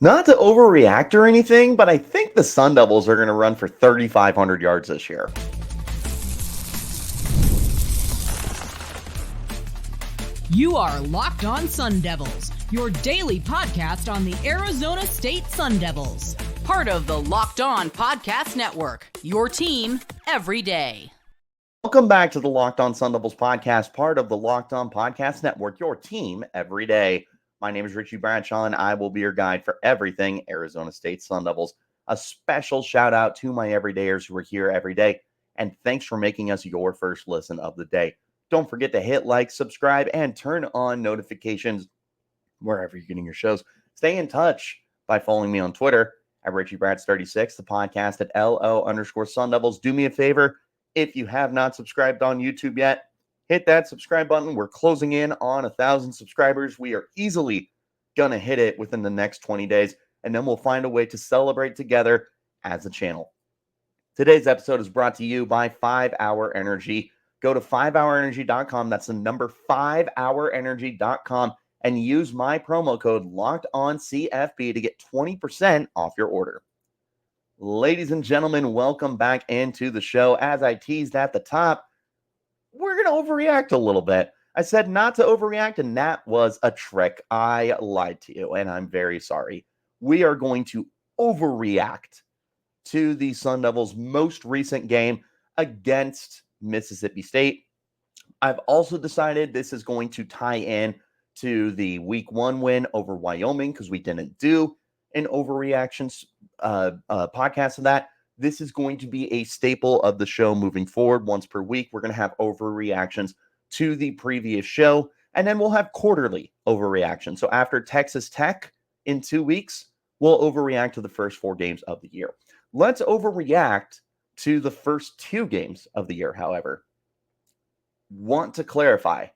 Not to overreact or anything, but I think the Sun Devils are going to run for 3,500 yards this year. You are Locked On Sun Devils, your daily podcast on the Arizona State Sun Devils. Part of the Locked On Podcast Network, your team every day. Welcome back to the Locked On Sun Devils podcast, part of the Locked On Podcast Network, your team every day. My name is Ricie Brashaw, and I will be your guide for everything Arizona State Sun Devils. A special shout out to my everydayers who are here every day, and thanks for making us your first listen of the day. Don't forget to hit like, subscribe, and turn on notifications wherever you're getting your shows. Stay in touch by following me on Twitter at RichieBrats36, the podcast at LO_Sun Devils. Do me a favor, if you have not subscribed on YouTube yet, hit that subscribe button. We're closing in on 1,000 subscribers. We are easily going to hit it within the next 20 days, and then we'll find a way to celebrate together as a channel. Today's episode is brought to you by 5-Hour Energy. Go to 5hourenergy.com. That's the number 5hourenergy.com and use my promo code LOCKEDONCFB to get 20% off your order. Ladies and gentlemen, welcome back into the show. As I teased at the top, we're going to overreact a little bit. I said not to overreact, and that was a trick. I lied to you, and I'm very sorry. We are going to overreact to the Sun Devils' most recent game against Mississippi State. I've also decided this is going to tie in to the week 1 win over Wyoming, because we didn't do an overreactions podcast of that. This is going to be a staple of the show moving forward. Once per week, we're going to have overreactions to the previous show, and then we'll have quarterly overreactions. So after Texas Tech in 2 weeks, we'll overreact to the first 4 games of the year. Let's overreact to the first 2 games of the year, however. Want to clarify,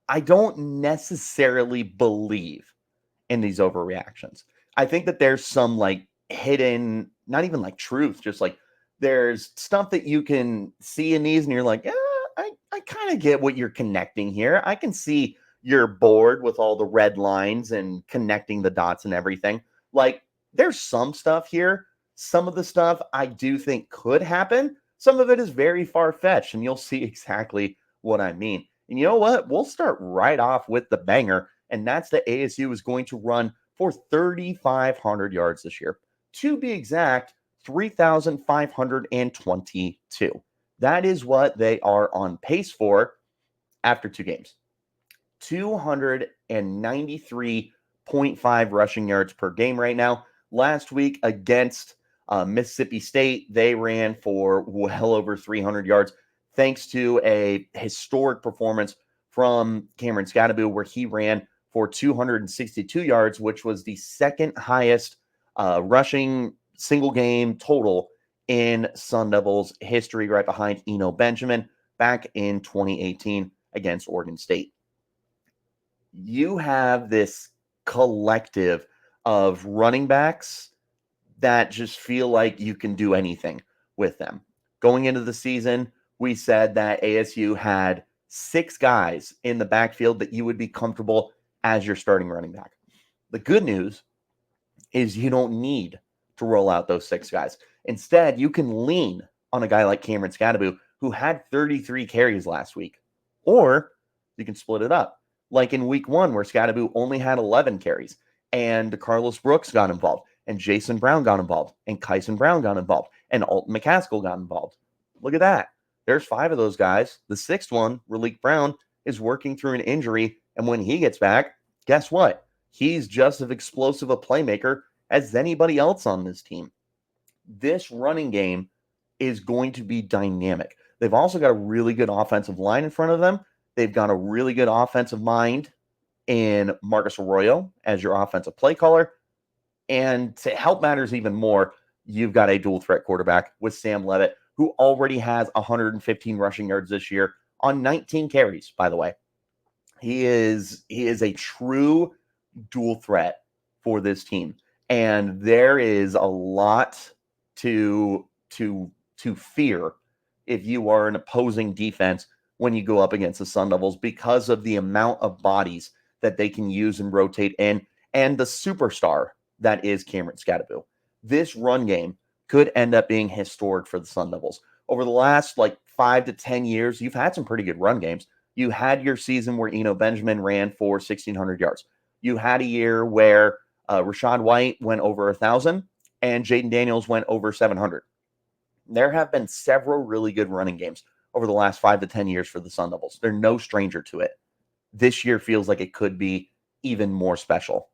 I don't necessarily believe in these overreactions. I think that there's some hidden, not even truth, just there's stuff that you can see in these and you're like, yeah, I kind of get what you're connecting here. I can see you're bored with all the red lines and connecting the dots and everything. There's some stuff here. Some of the stuff I do think could happen. Some of it is very far-fetched, and you'll see exactly what I mean. And you know what? We'll start right off with the banger, and that's that ASU is going to run for 3,500 yards this year. To be exact, 3,522. That is what they are on pace for after 2 games. 293.5 rushing yards per game right now. Last week against Mississippi State, they ran for well over 300 yards, thanks to a historic performance from Cameron Scadaboo, where he ran for 262 yards, which was the second highest rushing single game total in Sun Devils history, right behind Eno Benjamin back in 2018 against Oregon State. You have this collective of running backs that just feel like you can do anything with them. Going into the season, we said that ASU had 6 guys in the backfield that you would be comfortable as your starting running back. The good news is you don't need to roll out those 6 guys. Instead, you can lean on a guy like Cameron Scadaboo, who had 33 carries last week. Or you can split it up, like in week 1, where Scadaboo only had 11 carries, and Carlos Brooks got involved, and Jason Brown got involved, and Kyson Brown got involved, and Alton McCaskill got involved. Look at that. There's 5 of those guys. The 6th one, Raleek Brown, is working through an injury, and when he gets back, guess what? He's just as explosive a playmaker as anybody else on this team. This running game is going to be dynamic. They've also got a really good offensive line in front of them. They've got a really good offensive mind in Marcus Arroyo as your offensive play caller. And to help matters even more, you've got a dual threat quarterback with Sam Levitt, who already has 115 rushing yards this year on 19 carries, by the way. He is a true dual threat for this team. And there is a lot to fear if you are an opposing defense when you go up against the Sun Devils, because of the amount of bodies that they can use and rotate in, and the superstar that is Cameron Scadaboo. This run game could end up being historic for the Sun Devils. Over the last 5 to 10 years, you've had some pretty good run games. You had your season where Eno Benjamin ran for 1,600 yards. You had a year where Rachaad White went over 1,000 and Jaden Daniels went over 700. There have been several really good running games over the last 5 to 10 years for the Sun Devils. They're no stranger to it. This year feels like it could be even more special.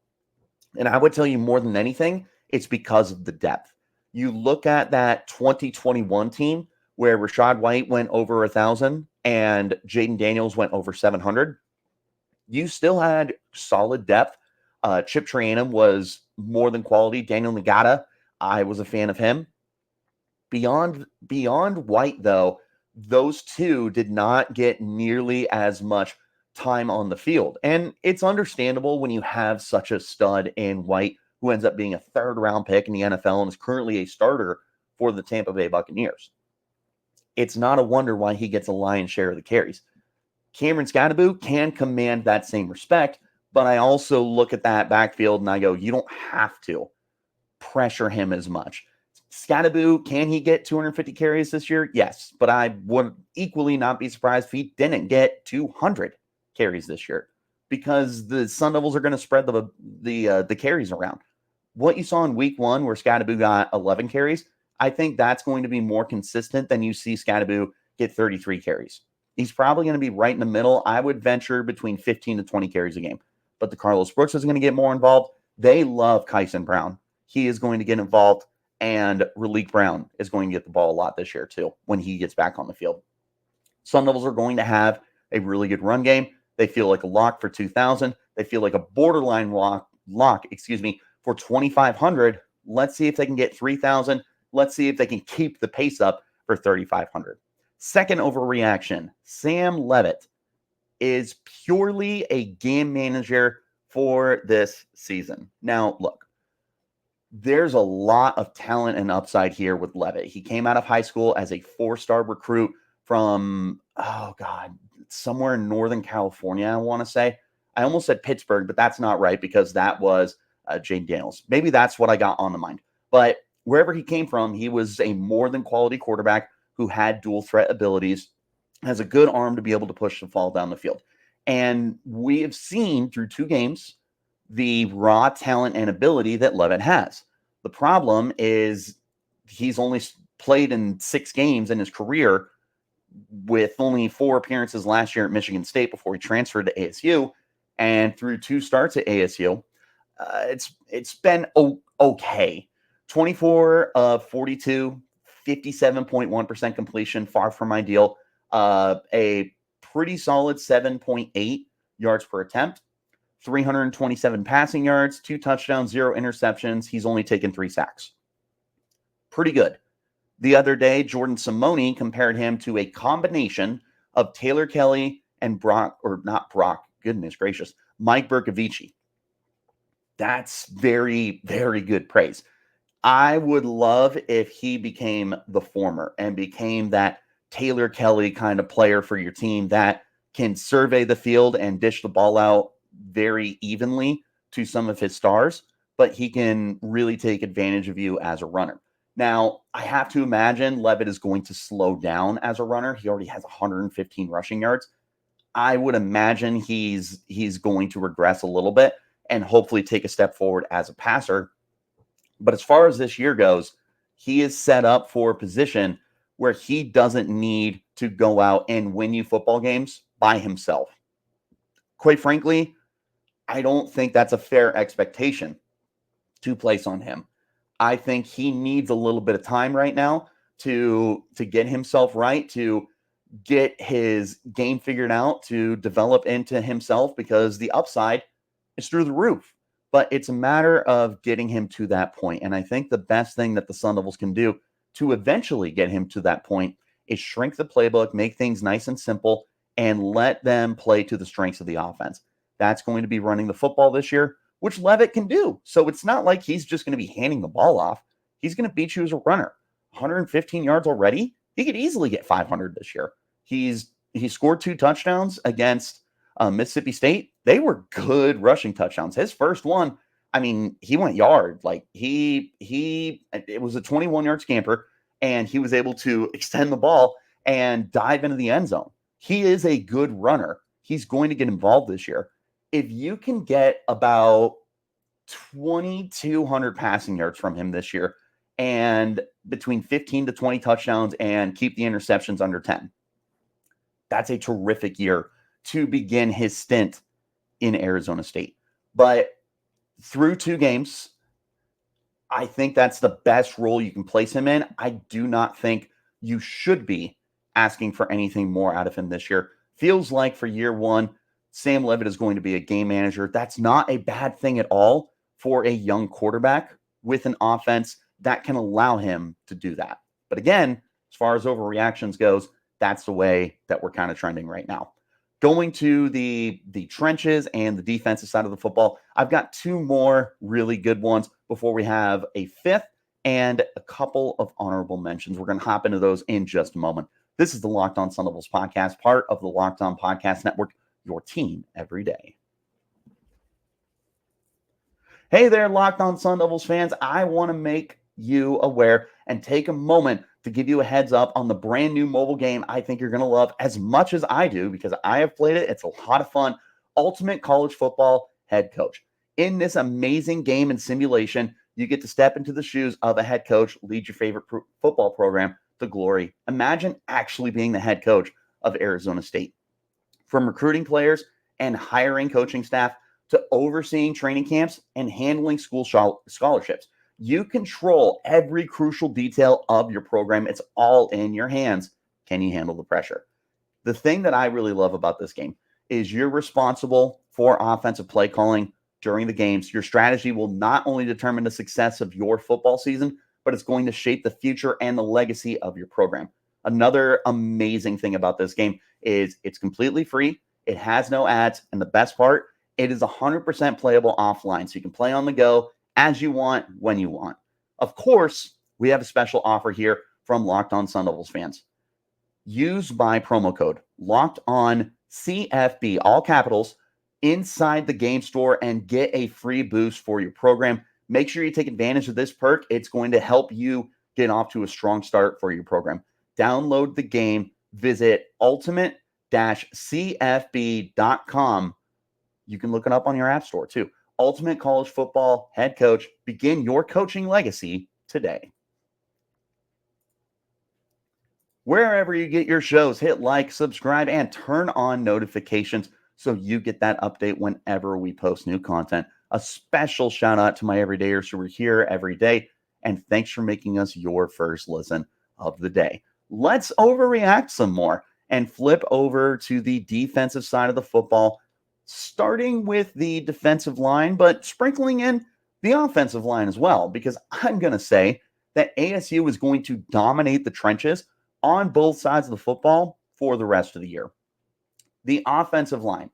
And I would tell you more than anything, it's because of the depth. You look at that 2021 team where Rachaad White went over 1,000 and Jaden Daniels went over 700. You still had solid depth. Chip Trayanum was more than quality. Daniel Nagata, I was a fan of him. Beyond White, though, those two did not get nearly as much time on the field. And it's understandable when you have such a stud in White, who ends up being a third-round pick in the NFL and is currently a starter for the Tampa Bay Buccaneers. It's not a wonder why he gets a lion's share of the carries. Cameron Scadaboo can command that same respect, but I also look at that backfield and I go, you don't have to pressure him as much. Scadaboo, can he get 250 carries this year? Yes, but I would equally not be surprised if he didn't get 200 carries this year because the Sun Devils are going to spread the carries around. What you saw in week 1 where Scadaboo got 11 carries, I think that's going to be more consistent than you see Scadaboo get 33 carries. He's probably going to be right in the middle. I would venture between 15 to 20 carries a game. But the Carlos Brooks is going to get more involved. They love Kyson Brown. He is going to get involved. And Raleek Brown is going to get the ball a lot this year, too, when he gets back on the field. Sun Devils are going to have a really good run game. They feel like a lock for 2,000. They feel like a borderline lock, for 2,500. Let's see if they can get 3,000. Let's see if they can keep the pace up for 3,500. Second overreaction, Sam Levitt is purely a game manager for this season. Now, look, there's a lot of talent and upside here with Levitt. He came out of high school as a 4-star recruit from, somewhere in Northern California, I want to say. I almost said Pittsburgh, but that's not right because that was Jaden Daniels. Maybe that's what I got on the mind. But wherever he came from, he was a more than quality quarterback who had dual threat abilities, has a good arm to be able to push the ball down the field. And we have seen through 2 games the raw talent and ability that Levitt has. The problem is he's only played in 6 games in his career with only 4 appearances last year at Michigan State before he transferred to ASU. And through 2 starts at ASU, it's been okay. 24 of 42, 57.1% completion, far from ideal. A pretty solid 7.8 yards per attempt, 327 passing yards, 2 touchdowns, 0 interceptions. He's only taken 3 sacks. Pretty good. The other day, Jordan Simone compared him to a combination of Taylor Kelly and Mike Bercovici. That's very, very good praise. I would love if he became the former and became that Taylor Kelly kind of player for your team that can survey the field and dish the ball out very evenly to some of his stars, but he can really take advantage of you as a runner. Now, I have to imagine Levitt is going to slow down as a runner. He already has 115 rushing yards. I would imagine he's going to regress a little bit and hopefully take a step forward as a passer. But as far as this year goes, he is set up for a position where he doesn't need to go out and win you football games by himself. Quite frankly, I don't think that's a fair expectation to place on him. I think he needs a little bit of time right now to get himself right, to get his game figured out, to develop into himself, because the upside is through the roof. But it's a matter of getting him to that point. And I think the best thing that the Sun Devils can do to eventually get him to that point is shrink the playbook, make things nice and simple, and let them play to the strengths of the offense. That's going to be running the football this year, which Levitt can do. So it's not like he's just going to be handing the ball off. He's going to beat you as a runner. 115 yards already. He could easily get 500 this year. He scored 2 touchdowns against Mississippi State. They were good rushing touchdowns. His first one, I mean, he went yard. Like it was a 21-yard scamper, and he was able to extend the ball and dive into the end zone. He is a good runner. He's going to get involved this year. If you can get about 2,200 passing yards from him this year and between 15 to 20 touchdowns and keep the interceptions under 10, that's a terrific year to begin his stint in Arizona State. But through 2 games, I think that's the best role you can place him in. I do not think you should be asking for anything more out of him this year. Feels like for year 1, Sam Levitt is going to be a game manager. That's not a bad thing at all for a young quarterback with an offense that can allow him to do that. But again, as far as overreactions goes, that's the way that we're kind of trending right now. Going to the trenches and the defensive side of the football, I've got 2 more really good ones before we have a 5th and a couple of honorable mentions. We're going to hop into those in just a moment. This is the Locked On Sun Devils podcast, part of the Locked On Podcast Network, your team every day. Hey there, Locked On Sun Devils fans. I want to make you aware and take a moment to give you a heads up on the brand new mobile game I think you're going to love as much as I do, because I have played it. It's a lot of fun. Ultimate College Football Head Coach. In this amazing game and simulation, you get to step into the shoes of a head coach, lead your favorite football program to glory. Imagine actually being the head coach of Arizona State. From recruiting players and hiring coaching staff to overseeing training camps and handling school scholarships, you control every crucial detail of your program. It's all in your hands. Can you handle the pressure? The thing that I really love about this game is you're responsible for offensive play calling during the games. Your strategy will not only determine the success of your football season, but it's going to shape the future and the legacy of your program. Another amazing thing about this game is it's completely free. It has no ads. And the best part, it is 100% playable offline. So you can play on the go as you want, when you want. Of course, we have a special offer here from Locked On Sun Devils fans. Use my promo code Locked On CFB, all capitals, inside the game store and get a free boost for your program. Make sure you take advantage of this perk. It's going to help you get off to a strong start for your program. Download the game. Visit ultimate-cfb.com. You can look it up on your app store too. Ultimate College Football Head Coach. Begin your coaching legacy today. Wherever you get your shows, hit like, subscribe, and turn on notifications so you get that update whenever we post new content. A special shout out to my everydayers who are here every day, and thanks for making us your first listen of the day. Let's overreact some more and flip over to the defensive side of the football, starting with the defensive line, but sprinkling in the offensive line as well, because I'm going to say that ASU is going to dominate the trenches on both sides of the football for the rest of the year. The offensive line,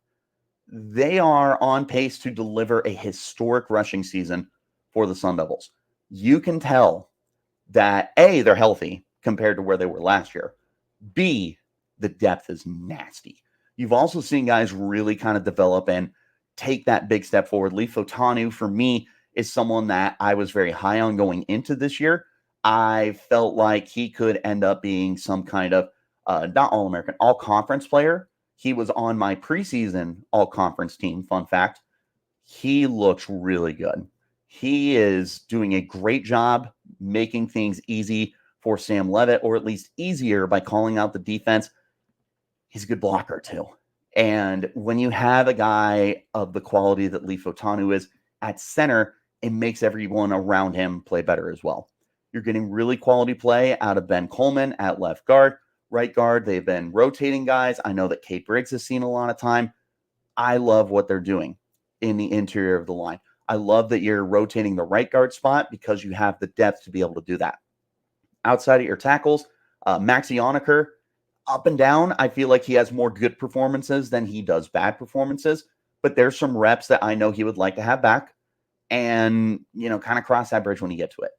they are on pace to deliver a historic rushing season for the Sun Devils. You can tell that A, they're healthy compared to where they were last year. B, the depth is nasty. You've also seen guys really kind of develop and take that big step forward. Lee Fotanu, for me, is someone that I was very high on going into this year. I felt like he could end up being some kind of, not All-American, all-conference player. He was on my preseason all-conference team, fun fact. He looks really good. He is doing a great job making things easy for Sam Levitt, or at least easier by calling out the defense. He's a good blocker too. And when you have a guy of the quality that Lee Fotanu is at center, it makes everyone around him play better as well. You're getting really quality play out of Ben Coleman at left guard. Right guard, they've been rotating guys. I know that Kate Briggs has seen a lot of time. I love what they're doing in the interior of the line. I love that you're rotating the right guard spot because you have the depth to be able to do that. Outside of your tackles, Maxi Onaker, up and down, I feel like he has more good performances than he does bad performances. But there's some reps that I know he would like to have back and, kind of cross that bridge when you get to it.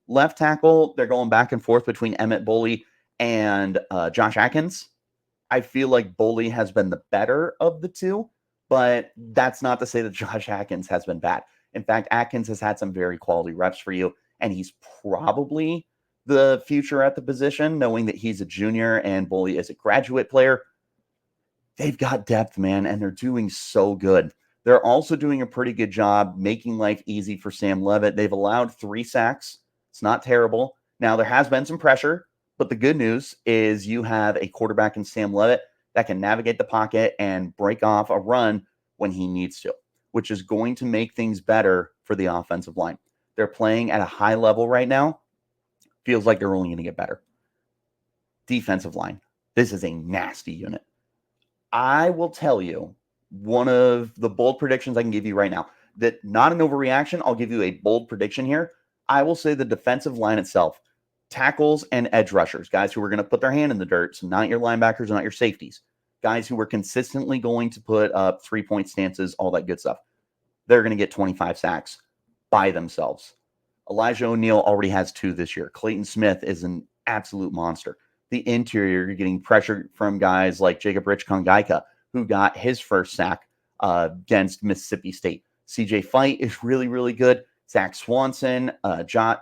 Left tackle, they're going back and forth between Emmett Boley and Josh Atkins. I feel like Boley has been the better of the two, but that's not to say that Josh Atkins has been bad. In fact, Atkins has had some very quality reps for you, and he's probably the future at the position, knowing that he's a junior and Bully is a graduate player. They've got depth, man, and they're doing so good. They're also doing a pretty good job making life easy for Sam Levitt. They've allowed 3 sacks. It's not terrible. Now, there has been some pressure, but the good news is you have a quarterback in Sam Levitt that can navigate the pocket and break off a run when he needs to, which is going to make things better for the offensive line. They're playing at a high level right now. Feels like they're only going to get better. Defensive line. This is a nasty unit. I will tell you one of the bold predictions I can give you right now. That not an overreaction. I'll give you a bold prediction here. I will say the defensive line itself, tackles and edge rushers, guys who are going to put their hand in the dirt, so not your linebackers, not your safeties, guys who are consistently going to put up 3-point stances, all that good stuff. They're going to get 25 sacks by themselves. Elijah O'Neal already has 2 this year. Clayton Smith is an absolute monster. The interior, you're getting pressure from guys like Jacob Rich-Kongaika, who got his first sack against Mississippi State. CJ Fight is really, really good. Zach Swanson, Jeff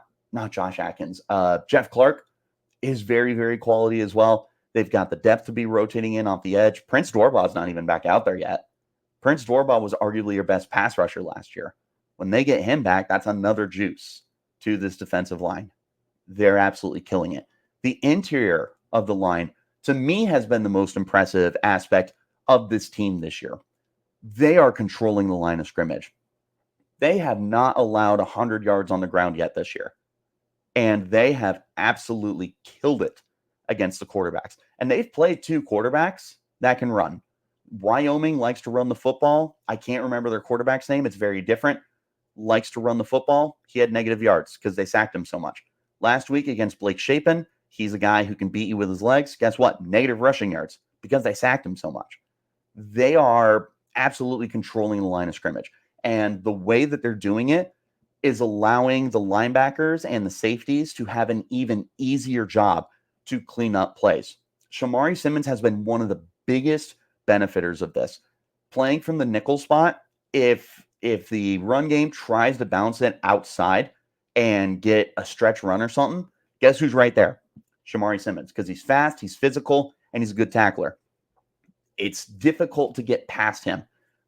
Clark is very, very quality as well. They've got the depth to be rotating in off the edge. Prince Dorbaugh's not even back out there yet. Prince Dorbaugh was arguably your best pass rusher last year. When they get him back, that's another juice to this defensive line. They're absolutely killing it. The interior of the line, to me, has been the most impressive aspect of this team this year. They are controlling the line of scrimmage. They have not allowed 100 yards on the ground yet this year. And they have absolutely killed it against the quarterbacks. And they've played 2 quarterbacks that can run. Wyoming likes to run the football. I can't remember their quarterback's name. It's very different. Likes to run the football. He had negative yards because they sacked him so much. Last week against Blake Shapen, he's a guy who can beat you with his legs. Guess what? Negative rushing yards because they sacked him so much. They are absolutely controlling the line of scrimmage. And the way that they're doing it is allowing the linebackers and the safeties to have an even easier job to clean up plays. Shamari Simmons has been one of the biggest benefiters of this. Playing from the nickel spot, if the run game tries to bounce it outside and get a stretch run or something, guess who's right there? Shamari Simmons, because he's fast, he's physical, and he's a good tackler. It's difficult to get past him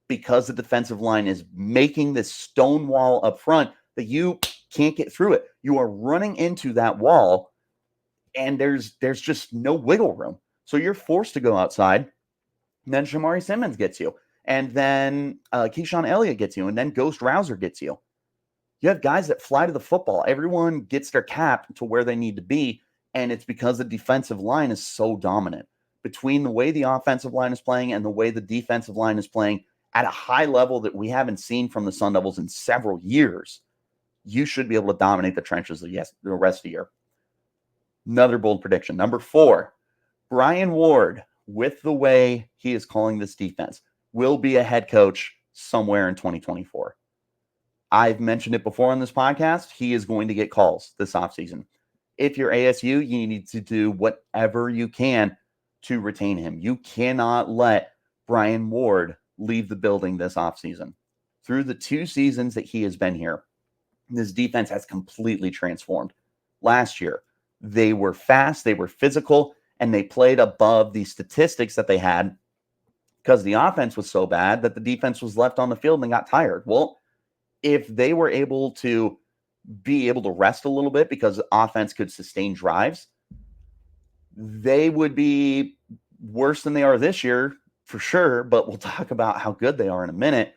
because the defensive line is making this stone wall up front that you can't get through it. You are running into that wall, and there's just no wiggle room. So you're forced to go outside. And then Shamari Simmons gets you. And then Keyshawn Elliott gets you. And then Ghost Rouser gets you. You have guys that fly to the football. Everyone gets their cap to where they need to be. And it's because the defensive line is so dominant. Between the way the offensive line is playing and the way the defensive line is playing at a high level that we haven't seen from the Sun Devils in several years, you should be able to dominate the trenches the rest of the year. Another bold prediction. Number 4, Brian Ward, with the way he is calling this defense, will be a head coach somewhere in 2024. I've mentioned it before on this podcast. He is going to get calls this offseason. If you're ASU, you need to do whatever you can to retain him. You cannot let Brian Ward leave the building this offseason. Through the 2 seasons that he has been here, this defense has completely transformed. Last year, they were fast, they were physical, and they played above the statistics that they had because the offense was so bad that the defense was left on the field and got tired. Well, if they were able to rest a little bit because the offense could sustain drives, they would be worse than they are this year for sure, but we'll talk about how good they are in a minute.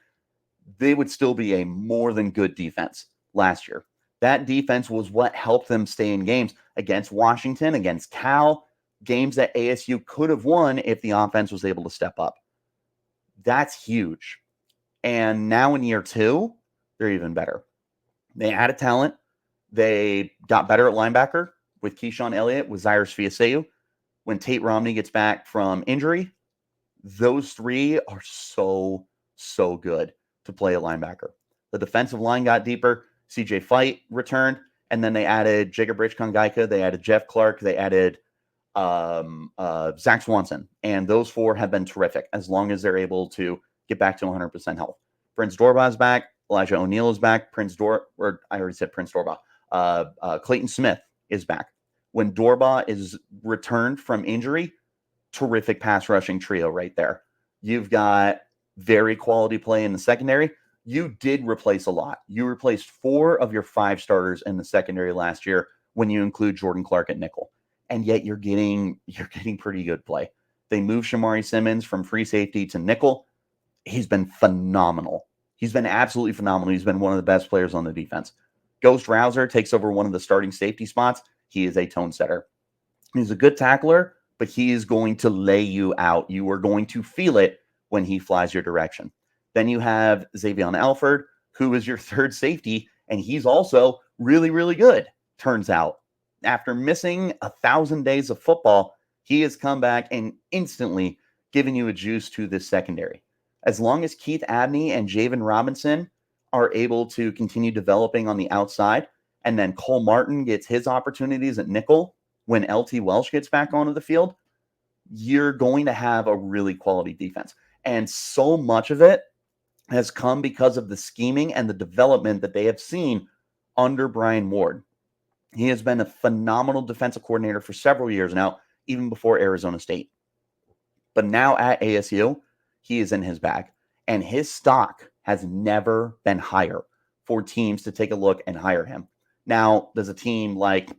They would still be a more than good defense last year. That defense was what helped them stay in games against Washington, against Cal, games that ASU could have won if the offense was able to step up. That's huge. And now in year 2, they're even better. They added talent. They got better at linebacker with Keyshawn Elliott, with Zyrus Fiaseu. When Tate Romney gets back from injury, those 3 are so good to play a linebacker. The defensive line got deeper. CJ Fight returned, and then they added Jacob Rich-Kongaika. They added Jeff Clark. They added Zach Swanson. And those 4 have been terrific as long as they're able to get back to 100% health. Prince Dorbaugh's back. Elijah O'Neal is back. I already said Prince Dorba. Clayton Smith is back. When Dorba is returned from injury, terrific pass rushing trio right there. You've got very quality play in the secondary. You did replace a lot. You replaced 4 of your 5 starters in the secondary last year when you include Jordan Clark at nickel. And yet you're getting pretty good play. They moved Shamari Simmons from free safety to nickel. He's been phenomenal. He's been absolutely phenomenal. He's been one of the best players on the defense. Ghost Rouser takes over one of the starting safety spots. He is a tone setter. He's a good tackler, but he is going to lay you out. You are going to feel it when he flies your direction. Then you have Xavion Alford, who is your third safety, and he's also really, really good, turns out. After missing 1,000 days of football, he has come back and instantly given you a juice to this secondary. As long as Keith Abney and Javen Robinson are able to continue developing on the outside, and then Cole Martin gets his opportunities at nickel when LT Welsh gets back onto the field, you're going to have a really quality defense. And so much of it has come because of the scheming and the development that they have seen under Brian Ward. He has been a phenomenal defensive coordinator for several years now, even before Arizona State. But now at ASU, he is in his bag, and his stock has never been higher for teams to take a look and hire him. Now, does a team like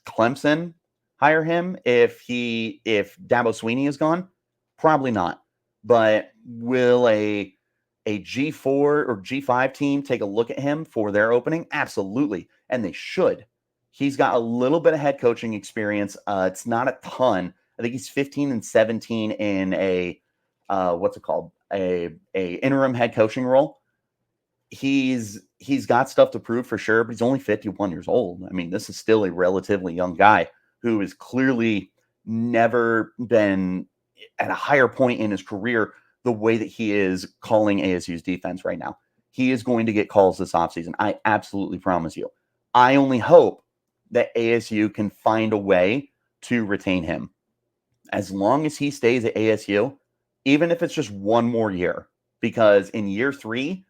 Clemson hire him if Dabo Swinney is gone? Probably not. But will a G4 or G5 team take a look at him for their opening? Absolutely, and they should. He's got a little bit of head coaching experience. It's not a ton. I think he's 15 and 17 in a interim head coaching role. He's got stuff to prove for sure, but he's only 51 years old. I mean, this is still a relatively young guy who has clearly never been at a higher point in his career the way that he is calling ASU's defense right now. He is going to get calls this offseason. I absolutely promise you. I only hope that ASU can find a way to retain him. As long as he stays at ASU, even if it's just one more year, because in year 3,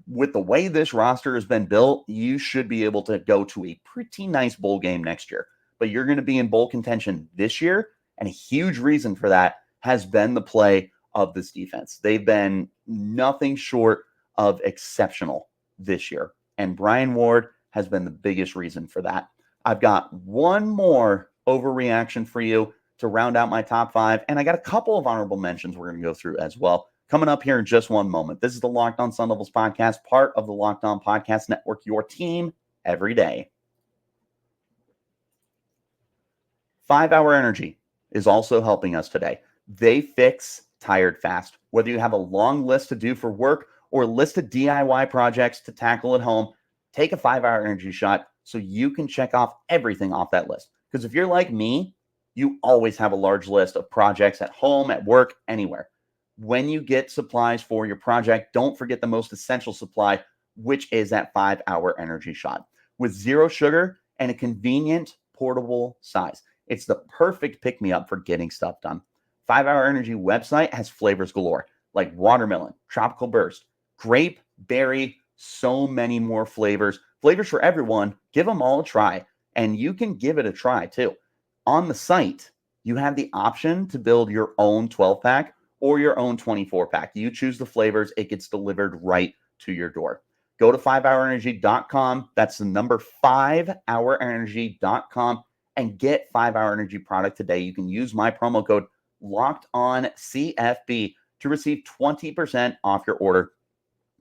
with the way this roster has been built, you should be able to go to a pretty nice bowl game next year. But you're going to be in bowl contention this year, and a huge reason for that has been the play of this defense. They've been nothing short of exceptional this year, and Brian Ward has been the biggest reason for that. I've got one more overreaction for you to round out my top 5, and I got a couple of honorable mentions we're going to go through as well. Coming up here in just one moment. This is the Locked On Sun Devils podcast, part of the Locked On Podcast Network, your team every day. 5 Hour Energy is also helping us today. They fix tired fast. Whether you have a long list to do for work or a list of DIY projects to tackle at home, take a 5 Hour Energy shot so you can check off everything off that list. Because if you're like me, you always have a large list of projects at home, at work, anywhere. When you get supplies for your project, don't forget the most essential supply, which is that 5 Hour Energy shot. With 0 sugar and a convenient portable size, it's the perfect pick-me-up for getting stuff done. 5 Hour Energy website has flavors galore, like watermelon, tropical burst, grape, berry, so many more flavors. Flavors for everyone. Give them all a try, and you can give it a try too. On the site, you have the option to build your own 12-pack or your own 24-pack. You choose the flavors. It gets delivered right to your door. Go to 5hourenergy.com. That's the number 5hourenergy.com and get 5 Hour Energy product today. You can use my promo code LOCKEDONCFB to receive 20% off your order.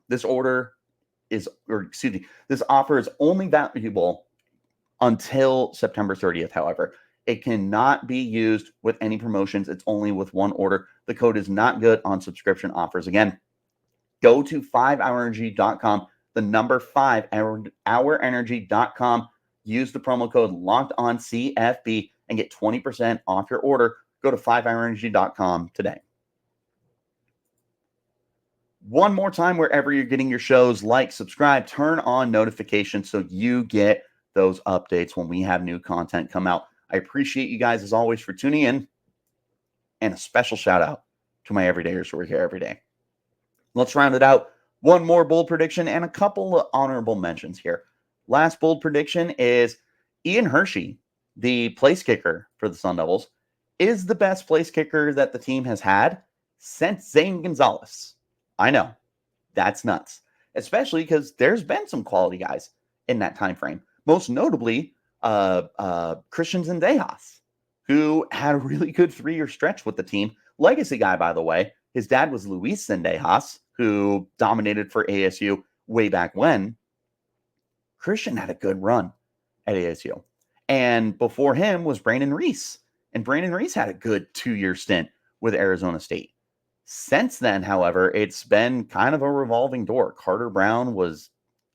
This offer is only valuable until September 30th, however. It cannot be used with any promotions. It's only with one order. The code is not good on subscription offers. Again, go to 5hourenergy.com, the number 5hourenergy.com. Use the promo code LOCKEDONCFB and get 20% off your order. Go to 5hourenergy.com today. One more time, wherever you're getting your shows, like, subscribe, turn on notifications so you get those updates when we have new content come out. I appreciate you guys, as always, for tuning in. And a special shout out to my everydayers who are here every day. Let's round it out One more bold prediction and a couple of honorable mentions here. Last bold prediction is Ian Hershey, the place kicker for the Sun Devils, is the best place kicker that the team has had since Zane Gonzalez. I know, that's nuts, especially because there's been some quality guys in that time frame. Most notably, Christian Zendejas, who had a really good 3-year stretch with the team. Legacy guy, by the way. His dad was Luis Zendejas, who dominated for ASU way back when. Christian had a good run at ASU. And before him was Brandon Riece. And Brandon Riece had a good 2-year stint with Arizona State. Since then, however, it's been kind of a revolving door. Carter Brown was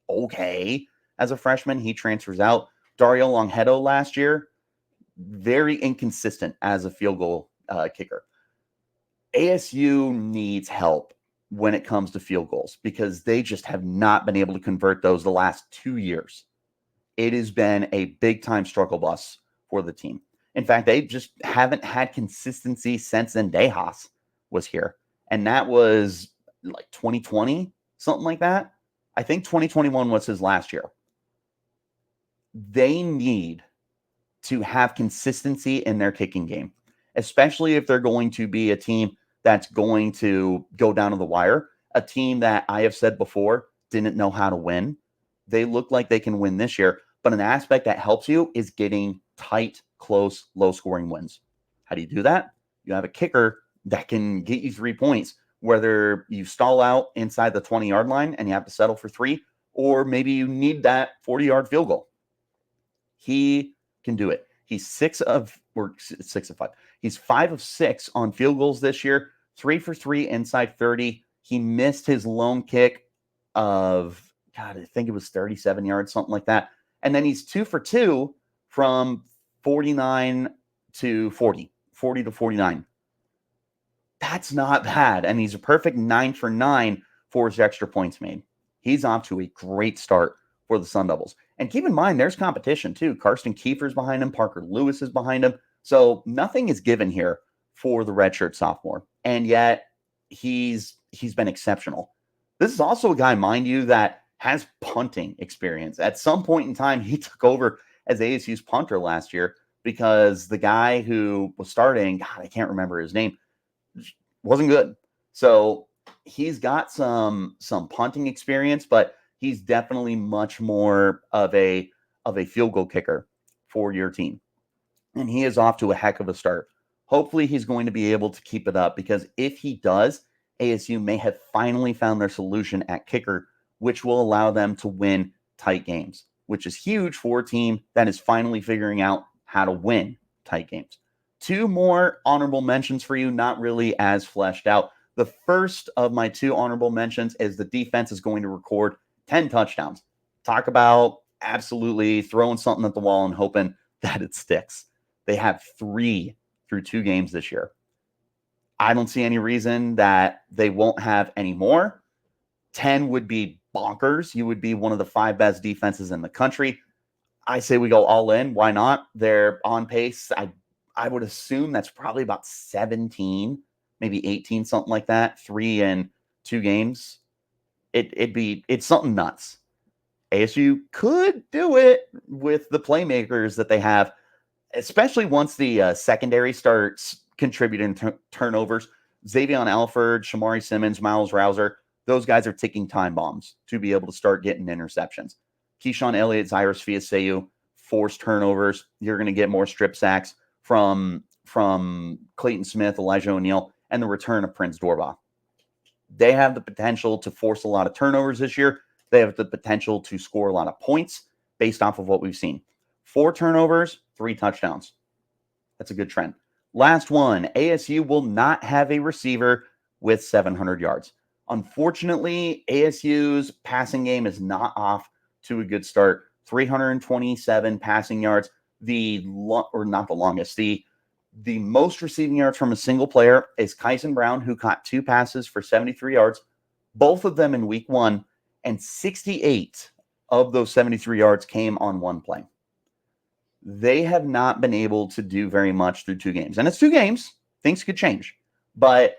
okay as a freshman. He transfers out. Dario Longhedo last year, very inconsistent as a field goal kicker. ASU needs help when it comes to field goals because they just have not been able to convert those the last 2 years. It has been a big-time struggle bus for the team. In fact, they just haven't had consistency since Zendejas was here. And that was like 2020, something like that. I think 2021 was his last year. They need to have consistency in their kicking game, especially if they're going to be a team that's going to go down to the wire, a team that I have said before didn't know how to win. They look like they can win this year, but an aspect that helps you is getting tight, close, low-scoring wins. How do you do that? You have a kicker that can get you 3 points, whether you stall out inside the 20-yard line and you have to settle for 3, or maybe you need that 40-yard field goal. He can do it. He's 6 of 5. He's 5 of 6 on field goals this year, 3 for 3 inside 30. He missed his lone kick of, I think it was 37 yards, something like that. And then he's 2 for 2 from 49 to 40 to 49. That's not bad. And he's a perfect 9 for 9 for his extra points made. He's off to a great start for the Sun Devils. And keep in mind, there's competition too. Karsten Kiefer's behind him. Parker Lewis is behind him. So nothing is given here for the redshirt sophomore. And yet he's been exceptional. This is also a guy, mind you, that has punting experience. At some point in time, he took over as ASU's punter last year because the guy who was starting, God, I can't remember his name, wasn't good. So he's got some punting experience, but he's definitely much more of a field goal kicker for your team. And he is off to a heck of a start. Hopefully he's going to be able to keep it up because if he does, ASU may have finally found their solution at kicker, which will allow them to win tight games, which is huge for a team that is finally figuring out how to win tight games. 2 more honorable mentions for you, not really as fleshed out. The first of my 2 honorable mentions is the defense is going to record 10 touchdowns. Talk about absolutely throwing something at the wall and hoping that it sticks. They have 3 through 2 games this year. I don't see any reason that they won't have any more. 10 would be bonkers. You would be one of the 5 best defenses in the country. I say we go all in. Why not? They're on pace. I would assume that's probably about 17, maybe 18, something like that. 3 in 2 games. It's something nuts. ASU could do it with the playmakers that they have, especially once the secondary starts contributing turnovers. Xavion Alford, Shamari Simmons, Miles Rouser, those guys are ticking time bombs to be able to start getting interceptions. Keyshawn Elliott, Cyrus Fiaseu, forced turnovers. You're going to get more strip sacks from Clayton Smith, Elijah O'Neal, and the return of Prince Dorba. They have the potential to force a lot of turnovers this year. They have the potential to score a lot of points based off of what we've seen. 4 turnovers, 3 touchdowns. That's a good trend. Last one, ASU will not have a receiver with 700 yards. Unfortunately, ASU's passing game is not off to a good start. 327 passing yards. The most receiving yards from a single player is Kyson Brown, who caught 2 passes for 73 yards, both of them in week 1, and 68 of those 73 yards came on 1 play. They have not been able to do very much through 2 games. And it's 2 games. Things could change. But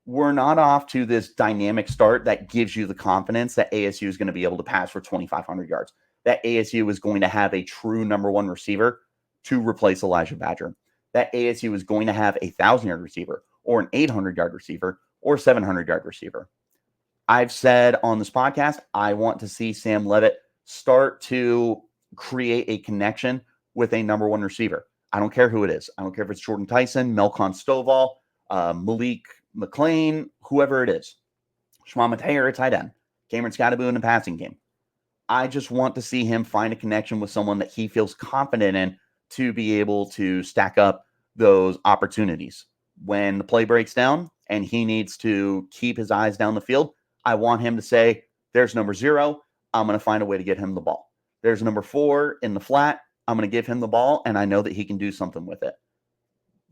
we're not off to this dynamic start that gives you the confidence that ASU is going to be able to pass for 2,500 yards, that ASU is going to have a true number one receiver to replace Elijah Badger, that ASU is going to have a 1,000-yard receiver or an 800-yard receiver or 700-yard receiver. I've said on this podcast, I want to see Sam Leavitt start to create a connection with a number one receiver. I don't care who it is. I don't care if it's Jordan Tyson, Melcon Stovall, Malik McLean, whoever it is. Shema Taylor at tight end, Cameron Scottaboo in the passing game. I just want to see him find a connection with someone that he feels confident in to be able to stack up those opportunities. When the play breaks down and he needs to keep his eyes down the field, I want him to say, there's number 0. I'm going to find a way to get him the ball. There's number 4 in the flat. I'm going to give him the ball, and I know that he can do something with it.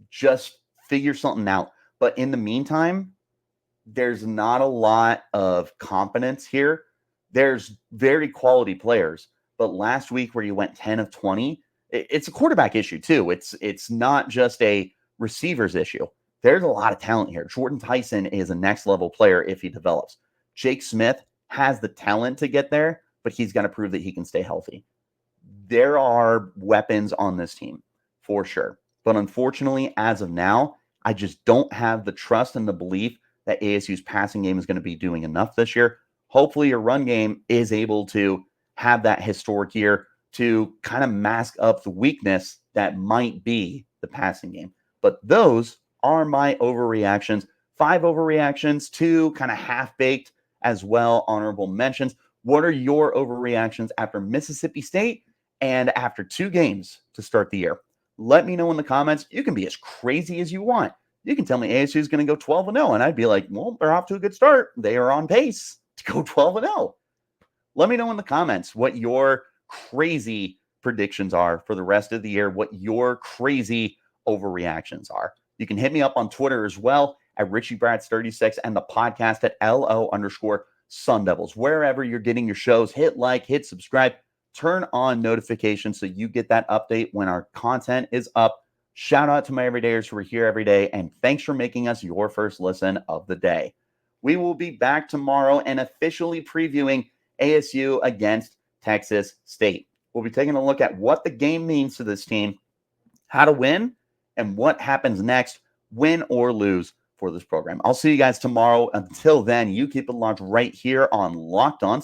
Just figure something out. But in the meantime, there's not a lot of confidence here. There's very quality players. But last week where you went 10 of 20, it's a quarterback issue too. It's not just a receivers issue. There's a lot of talent here. Jordan Tyson is a next level player if he develops. Jake Smith has the talent to get there, but he's got to prove that he can stay healthy. There are weapons on this team for sure. But unfortunately, as of now, I just don't have the trust and the belief that ASU's passing game is going to be doing enough this year. Hopefully your run game is able to have that historic year to kind of mask up the weakness that might be the passing game. But those are my overreactions. 5 overreactions, 2 kind of half-baked as well, honorable mentions. What are your overreactions after Mississippi State and after 2 games to start the year? Let me know in the comments. You can be as crazy as you want. You can tell me ASU is going to go 12-0, and I'd be like, well, they're off to a good start. They are on pace to go 12-0. Let me know in the comments what your crazy predictions are for the rest of the year, what your crazy overreactions are. You can hit me up on Twitter as well at RichieBrats36 and the podcast at LO_Sun Devils. Wherever you're getting your shows, hit like, hit subscribe, turn on notifications so you get that update when our content is up. Shout out to my everydayers who are here every day, and thanks for making us your first listen of the day. We will be back tomorrow and officially previewing ASU against Texas State. We'll be taking a look at what the game means to this team, how to win, and what happens next, win or lose for this program. I'll see you guys tomorrow. Until then, you keep it locked right here on Locked On